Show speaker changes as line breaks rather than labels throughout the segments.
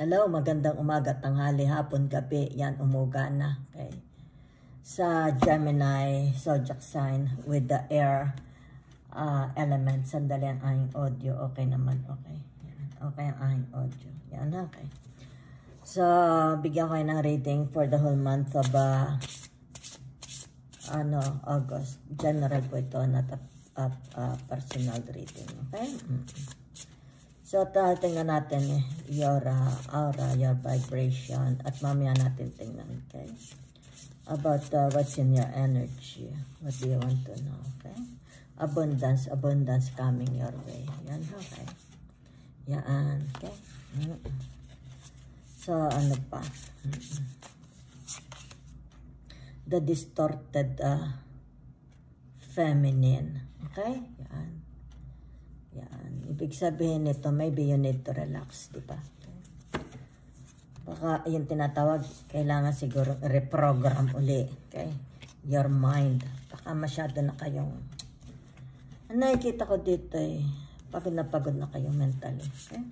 Hello, magandang umaga, tanghali, hapon, gabi. Yan, umuga na. Okay. Sa Gemini, zodiac sign with the air element. Sandali ang aking audio. Okay naman, okay. Yan. Okay ang aking audio. Yan, okay. So, bigyan ko ng reading for the whole month of August. General po ito, not a personal reading. Okay? So, tingnan natin your aura, your vibration, at mamaya natin tingnan, okay? About what's in your energy. What do you want to know, okay? Abundance coming your way. Yan, okay? Yan, okay? So, ano pa? The distorted feminine, okay? Yan. Yan. Ibig sabihin nito, maybe you need to relax, di ba? Baka yung tinatawag, kailangan siguro reprogram uli. Okay? Your mind. Baka masyado na kayong, nakikita ko dito pagod na kayo mentally. Okay?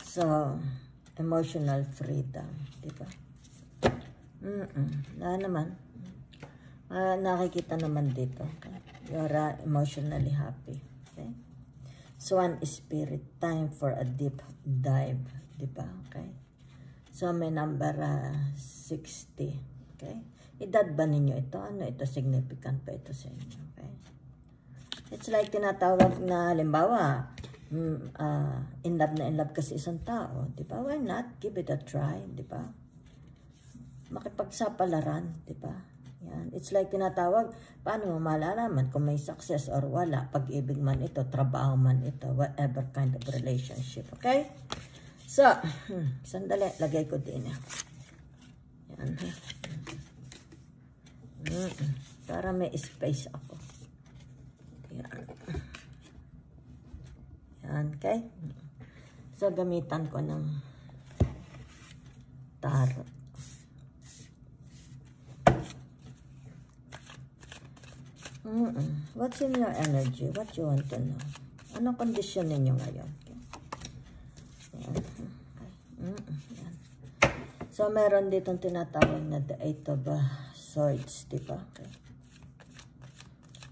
So, emotional freedom. Di ba? Naman. Nakikita naman dito. Okay? You're emotionally happy. Okay? Swan spirit, time for a deep dive. Diba? Okay? So, may number 60. Okay? Edad ba ninyo ito? Ano ito? Significant pa ito sa inyo. Okay? It's like tinatawag na, halimbawa, in love kasi isang tao. Diba? Why not? Give it a try. Diba? Makipagsapalaran. Diba? Yan. It's like tinatawag, paano mo malalaman kung may success or wala, pag-ibig man ito, trabaho man ito, whatever kind of relationship. Okay? So, sandali, lagay ko din. Yan. Para may space ako. Yan. Yan, okay? So, gamitan ko ng tarot. What's in your energy? What you want to know? Anong kondisyon ninyo ngayon? Okay. Yan. Yan. So, meron ditong tinatawag na the Eight of Swords, diba? Okay.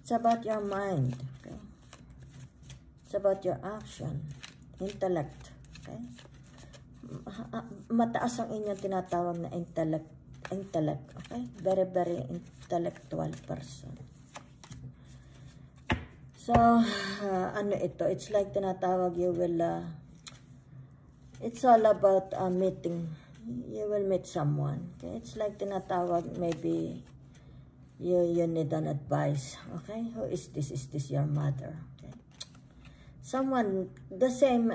It's about your mind. Okay. It's about your action. Intellect. Okay. Mataas ang inyong tinatawag na intellect. Okay. Very, very intellectual person. So, ano ito? It's like tinatawag you will, it's all about meeting. You will meet someone. Okay? It's like tinatawag, maybe you need an advice. Okay? Who is this? Is this your mother? Okay? Someone, the same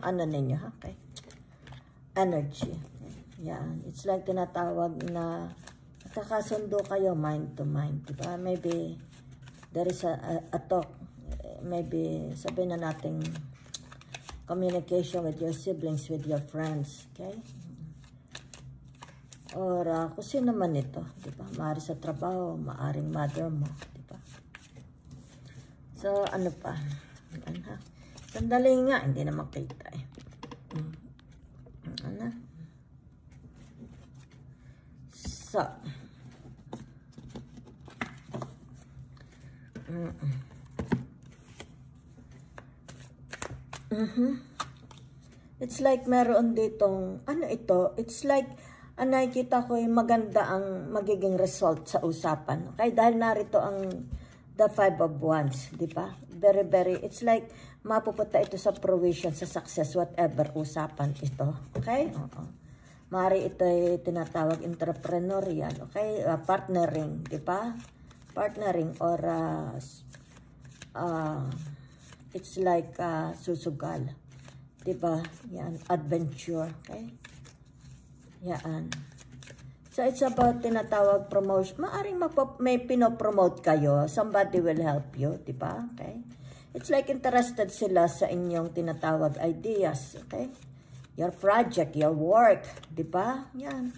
ano ninyo, okay? Energy. Okay? Yan. It's like tinatawag na kakasundo kayo mind to mind. Diba? Maybe there is a talk, maybe sabihin na natin communication with your siblings, with your friends, okay? Or kung sino man ito, di ba? Maari sa trabaho, maaring mother mo, di ba? So, ano pa? Ano? Sandali nga, hindi na makita eh. Ano? So, it's like meron ditong, ano ito? It's like, nakikita ko yung maganda ang magiging result sa usapan. Okay? Dahil narito ang the Five of Wands, di ba? Very, very, it's like mapupunta ito sa fruition, sa success, whatever usapan ito. Okay? Mari ito ay tinatawag entrepreneurial. Okay? Partnering, di ba? Partnering or it's like susugal. Diba? Yan. Adventure. Okay? Yan. So, it's about tinatawag promotion. Maaring may pinopromote kayo. Somebody will help you. Diba? Okay? It's like interested sila sa inyong tinatawag ideas. Okay? Your project, your work. Diba? Yan.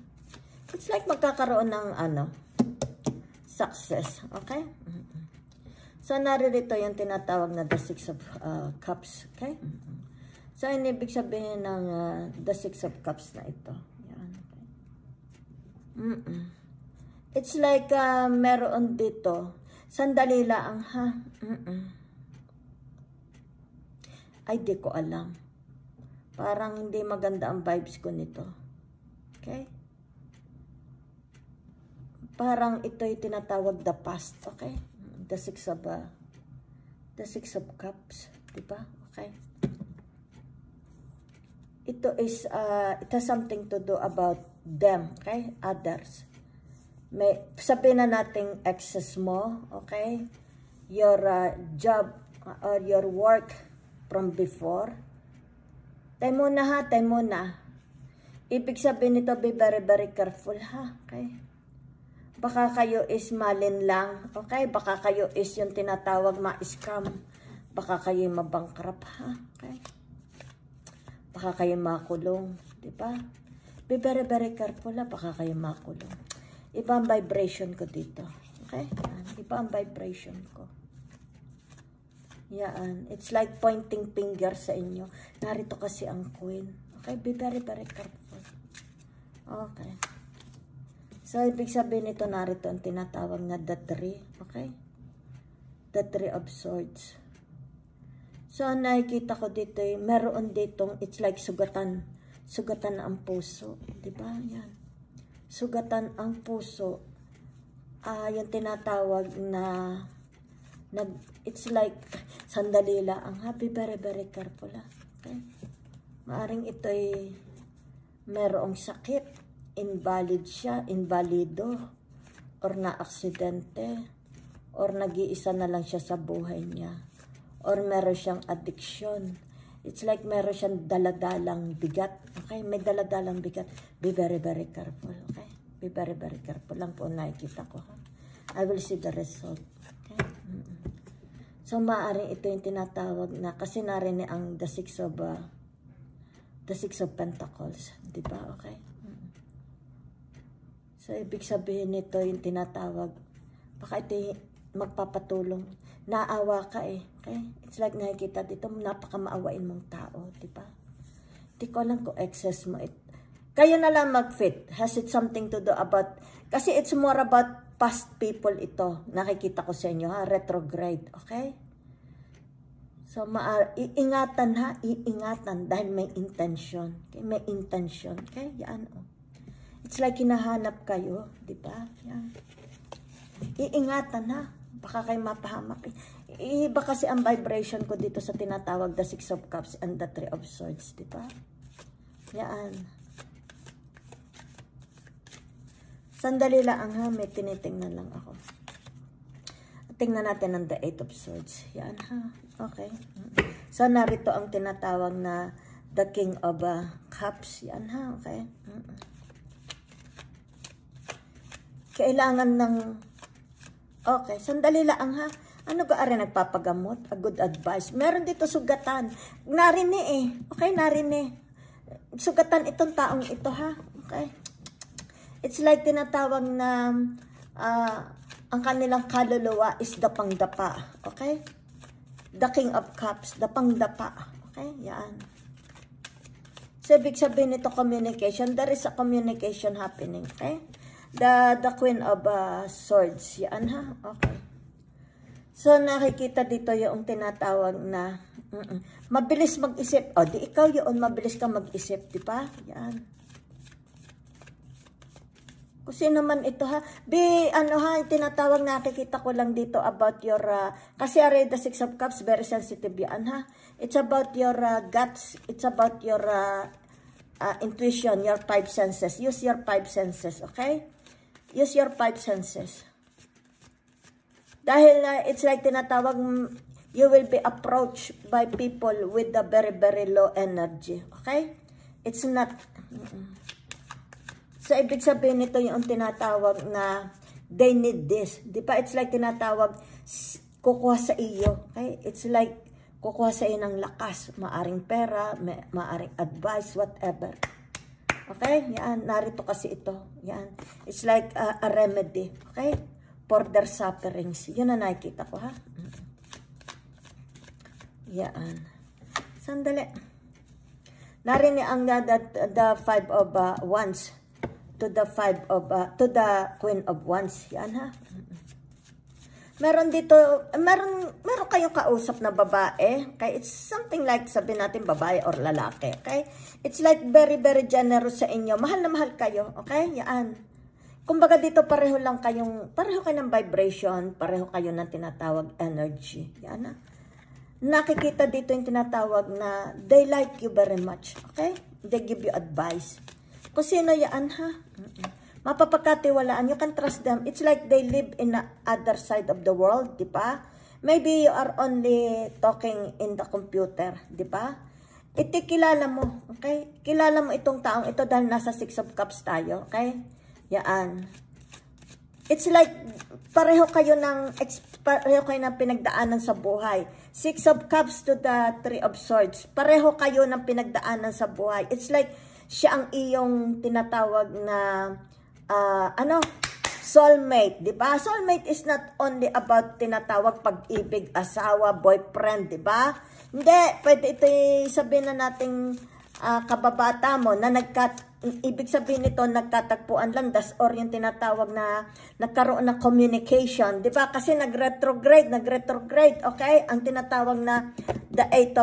It's like magkakaroon ng success. Okay? So, naririto yung tinatawag na the Six of Cups. Okay? So, ang ibig sabihin ng the Six of Cups na ito. Yan. Okay. It's like meron dito. Sandali lang ha. Ay, di ko alam. Parang hindi maganda ang vibes ko nito. Okay? Parang ito'y tinatawag the past. Okay? The Six of Cups. Diba? Okay? Ito is, it has something to do about them. Okay? Others. May, sabihin na natin excess mo. Okay? Your job or your work from before. Tayo muna ha, tayo muna. Ibig sabihin nito, be very, very careful ha. Okay? Baka kayo is malin lang. Okay? Baka kayo is yung tinatawag ma-scam. Baka kayo mabankrupt ha. Okay? Baka kayo makulong. Diba? Be very, very careful ha. Baka kayo makulong. Iba ang vibration ko dito. Okay? Yan. Iba ang vibration ko. Yan. It's like pointing finger sa inyo. Narito kasi ang queen. Okay? Be very, very careful. Okay. So, ibig sabihin nito, narito ang tinatawag na the three. Okay? The Three of Swords. So, nakikita ko dito, meron ditong, it's like sugatan. Sugatan ang puso. Diba? Yan. Sugatan ang puso. Yung tinatawag na it's like, sandali lang. Be very, very careful. Okay? Maaring ito'y merong sakit. Invalid siya. Invalido. Or na-aksidente. Or nag-iisa na lang siya sa buhay niya. Or meron siyang addiction. It's like meron siyang daladalang bigat. Okay? May daladalang bigat. Be very, very careful. Okay? Be very, very careful lang po nakikita ko. Ha? I will see the result. Okay? So, maaaring ito yung tinatawag na, kasi narinig ang the Six of Pentacles. Diba? Okay? So, ibig sabihin nito yung tinatawag, baka ito magpapatulong. Naawa ka eh. Okay? It's like nakikita dito, napaka-maawain mong tao. Diba? Hindi ko alam kung excess mo. Kayo na lang mag-fit. Has it something to do about, kasi it's more about past people ito. Nakikita ko sa inyo ha. Retrograde. Okay? So, iingatan ha. Iingatan dahil may intention. Okay? May intention. Okay? Yan o. It's like hinahanap kayo. Diba? Yan. Iingatan ha. Baka kayo mapahamak. Iba kasi ang vibration ko dito sa tinatawag the Six of Cups and the Three of Swords. Diba? Yan. Sandali lang ha. May tinitingnan lang ako. Tingnan natin ang the Eight of Swords. Yan ha. Okay. So, narito ang tinatawag na the King of Cups. Yan ha. Okay. Kailangan ng... Okay. Sandali lang ha. Ano ka rin nagpapagamot? A good advice. Meron dito sugatan. Narinig eh. Okay, narinig. Sugatan itong taong ito ha. Okay. It's like tinatawag na ang kanilang kaluluwa is dapang-dapa. Okay? The King of Cups, dapang-dapa. Okay? Yan. So, ibig sabihin nito communication. There is a communication happening. Okay? The Queen of Swords. Yan ha? Okay. So, nakikita dito yung tinatawag na mabilis mag-isip. O, di ikaw yun, mabilis kang mag-isip. Diba? Yan. Kasi naman ito ha, ano ha, tinatawag, nakikita ko lang dito about your, kasi already the Six of Cups, very sensitive yan ha. It's about your guts, it's about your intuition, your five senses. Use your five senses, okay? Use your five senses. Dahil it's like tinatawag, you will be approached by people with a very, very low energy, okay? It's not... So, ibig sabihin nito yung tinatawag na they need this. Di ba? It's like tinatawag kukuha sa iyo. Okay? It's like kukuha sa iyo ng lakas. Maaring pera, maaring advice, whatever. Okay? Yan. Narito kasi ito. Yan. It's like a remedy. Okay? For their sufferings. Yun na nakikita ko ha. Yan. Sandali. Narinig ang the five of wands to the to the queen of wands. Yan ha. Meron dito, meron kayong kausap na babae. Okay? It's something like, sabihin natin babae or lalaki. Okay? It's like very, very generous sa inyo. Mahal na mahal kayo. Okay? Yan. Kumbaga dito pareho kayo ng vibration, pareho kayo ng tinatawag energy. Yan ha. Nakikita dito yung tinatawag na they like you very much. Okay? They give you advice. Kung sino yan ha? Mapapagkatiwalaan. You can trust them. It's like they live in the other side of the world. Di ba? Maybe you are only talking in the computer. Di ba? Kilala mo. Okay? Kilala mo itong taong ito dahil nasa Six of Cups tayo. Okay? Yan. It's like pareho kayo ng pinagdaanan sa buhay. Six of Cups to the Three of Swords. Pareho kayo ng pinagdaanan sa buhay. It's like siya ang iyong tinatawag na soulmate, 'di ba? Soulmate is not only about tinatawag pag-ibig, asawa, boyfriend, 'di ba? Hindi, pwede ito sabihin na nating kababata mo na ibig sabihin nito nagtatagpuan lang or yung tinatawag na nagkaroon ng communication, 'di ba? Kasi nag-retrograde, okay? Ang tinatawag na the eight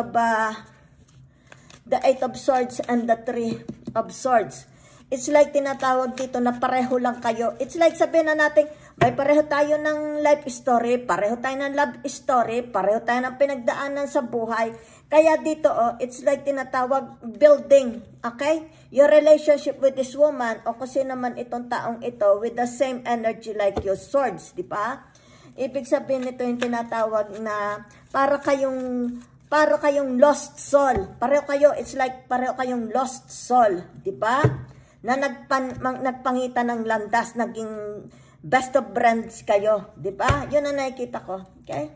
of swords and the three of swords. It's like tinatawag dito na pareho lang kayo. It's like sabihin na natin, may pareho tayo ng life story, pareho tayo ng love story, pareho tayo ng pinagdaanan sa buhay. Kaya dito, it's like tinatawag building, okay? Your relationship with this woman, o kasi naman itong taong ito, with the same energy like your swords, di ba? Ibig sabihin nito yung tinatawag na para kayong lost soul. It's like pareho kayong lost soul, di ba? Na nagpangita ng landas, naging best of friends kayo, di ba? Yun ang nakikita ko, okay?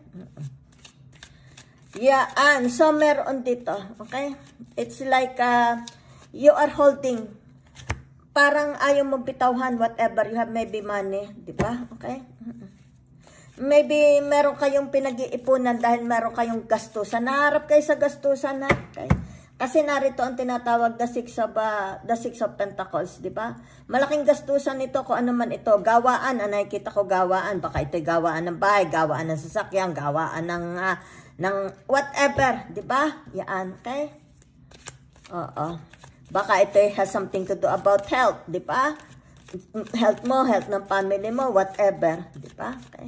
Yan, so meron dito, okay? It's like you are holding, parang ayaw mong bitawhan whatever you have, maybe money, di ba? Okay? Maybe meron kayong pinag-iipunan dahil meron kayong gastusan. Naharap kayo sa gastusan, ha? Okay? Kasi narito ang tinatawag the six of pentacles, di ba? Malaking gastusan ito kung ano man ito. Gawaan, nakikita ko gawaan. Baka ito'y gawaan ng bahay, gawaan ng sasakyan, gawaan ng whatever, di ba? Yan, okay? Oo. Baka ito'y has something to do about health, di ba? Health mo, health ng family mo, whatever, di ba? Okay?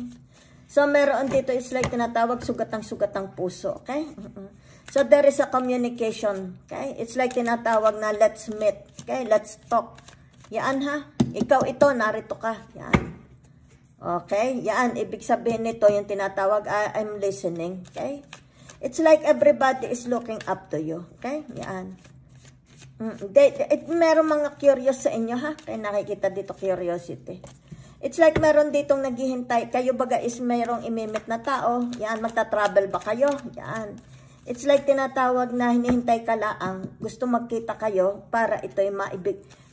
So, meron dito is like tinatawag sugatang-sugatang puso, okay? So, there is a communication, okay? It's like tinatawag na let's meet, okay? Let's talk. Yan ha? Ikaw ito, narito ka. Yan. Okay? Yan. Ibig sabihin nito, yung tinatawag, I'm listening, okay? It's like everybody is looking up to you, okay? Yan. Meron mga curious sa inyo, ha? Kaya nakikita dito curiosity. It's like meron ditong naghihintay. Kayo baga is mayroong imimit na tao. Yan, magta-travel ba kayo? Yan. It's like tinatawag na hinihintay ka laang. Gusto magkita kayo para ito'y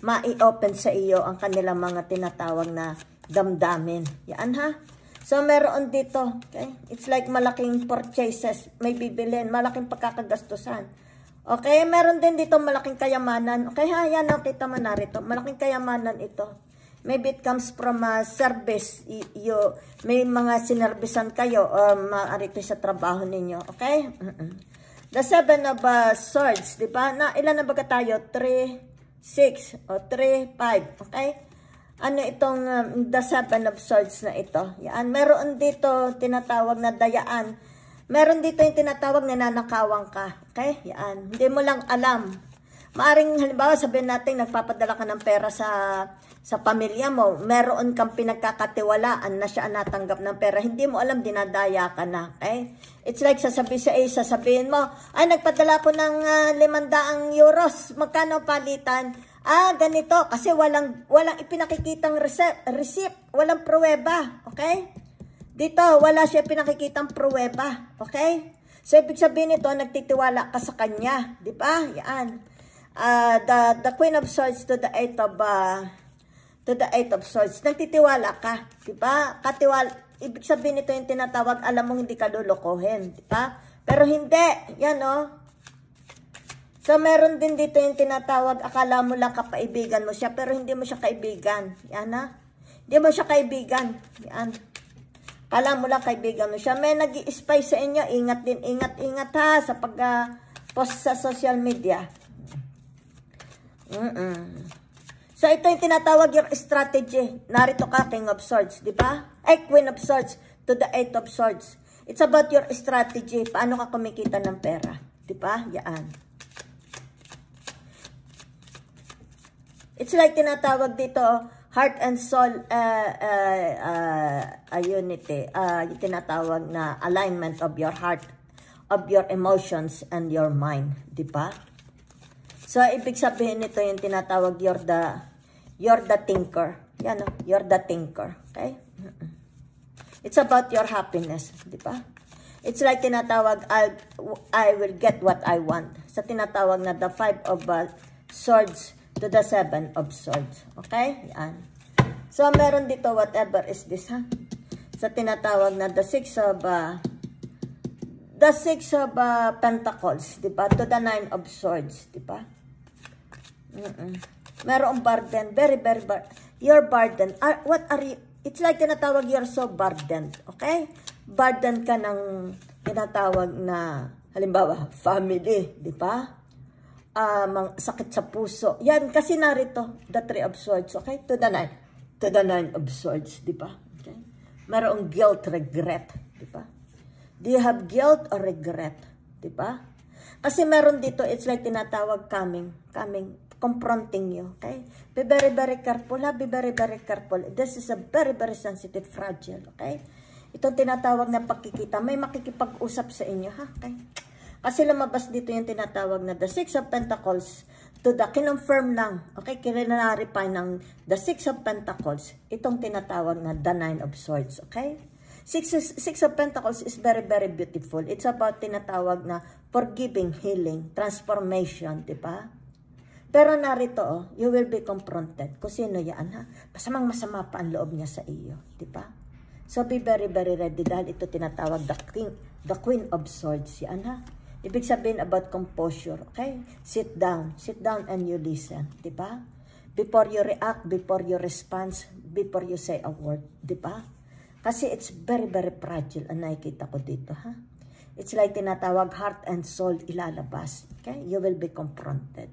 mai-open sa iyo ang kanilang mga tinatawag na damdamin. Yan ha. So meron dito. Okay? It's like malaking purchases. May bibilhin. Malaking pagkakagastusan. Okay? Meron din dito malaking kayamanan. Okay ha? Yan o. Kita mo narito. Malaking kayamanan ito. Maybe it comes from a service. May mga sinerbisan kayo or maarito sa trabaho ninyo. Okay? The seven of swords. Diba? Ilan na baga tayo? 3, 6, o 3, 5. Okay? Ano itong the seven of swords na ito? Yan. Meron dito tinatawag na dayaan. Meron dito yung tinatawag na nanakawang ka. Okay? Yan. Hindi mo lang alam. Maaring halimbawa sabihin natin nagpapadala ka ng pera sa pamilya mo, meron kang pinagkakatiwalaan na siya natanggap ng pera, hindi mo alam, dinadaya ka na. Okay? It's like sasabihin mo, ay nagpadala ko ng 500 euros, magkano palitan? Ganito, kasi walang ipinakikitang receipt, walang pruweba. Okay? Dito, wala siya pinakikitang pruweba. Okay? So, ibig sabihin nito, nagtitiwala ka sa kanya. Di ba? Yan. The Queen of Swords to the Eight of Swords. Nagtitiwala ka, 'di ba? Ibig sabihin nito yung tinatawag, alam mong hindi ka lulukohin, 'di ba? Pero hindi, yan So, meron din dito yung tinatawag, akala mo lang kapaibigan mo siya, pero hindi mo siya kaibigan. Yan ha. Hindi mo siya kaibigan. Yan. Akala mo lang kaibigan mo siya. May nag-i-spy sa inyo. Ingat din, ingat ha sa pag-post sa social media. So, ito yung tinatawag yung strategy. Narito ka, King of Swords, di ba? Ay, Queen of Swords to the Eight of Swords. It's about your strategy. Paano ka kumikita ng pera? Di ba? Yan. It's like tinatawag dito, heart and soul unity. Yung tinatawag na alignment of your heart, of your emotions, and your mind. Di ba? So, ibig sabihin nito yung tinatawag, you're the thinker. Yan o, you're the thinker. Okay? It's about your happiness. Di ba? It's like tinatawag, I will get what I want. Sa tinatawag na the Five of Swords to the Seven of Swords. Okay? Yan. So, meron dito, whatever is this, ha? Sa tinatawag na the Six of Pentacles, di ba? To the Nine of Swords, di ba? Merong burden, very burden. You're burdened. What are you? It's like tinatawag, you're so burdened. Okay? Burdened ka ng tinatawag na, halimbawa, family, di ba? Sakit sa puso. Yan, kasi narito, the Three of Swords, okay? To the Nine of Swords, di ba? Okay? Merong guilt, regret, di ba? Do you have guilt or regret? Di ba? Kasi meron dito, it's like tinatawag coming, confronting you, okay? Be very, very careful, ha? Be very, very careful. This is a very, very sensitive, fragile, okay? Itong tinatawag na pagkikita, may makikipag-usap sa inyo, ha? Okay? Kasi lumabas dito yung tinatawag na the Six of Pentacles to the kinonfirm lang. Okay, kinarify ng the Six of Pentacles. Itong tinatawag na the Nine of Swords. Okay? Six of Pentacles is very, very beautiful. It's about tinatawag na forgiving, healing, transformation. Diba? Pero narito, oh, you will be confronted. Kung sino yan, ha? Masamang masama pa ang loob niya sa iyo. Diba? So, be very, very ready. Dahil ito tinatawag the Queen of Swords. Yan, ha? Ibig sabihin about composure, okay? Sit down and you listen, di ba? Before you react, before you respond, before you say a word, di ba? Kasi it's very, very fragile ang nakikita ko dito, ha? It's like tinatawag heart and soul ilalabas, okay? You will be confronted.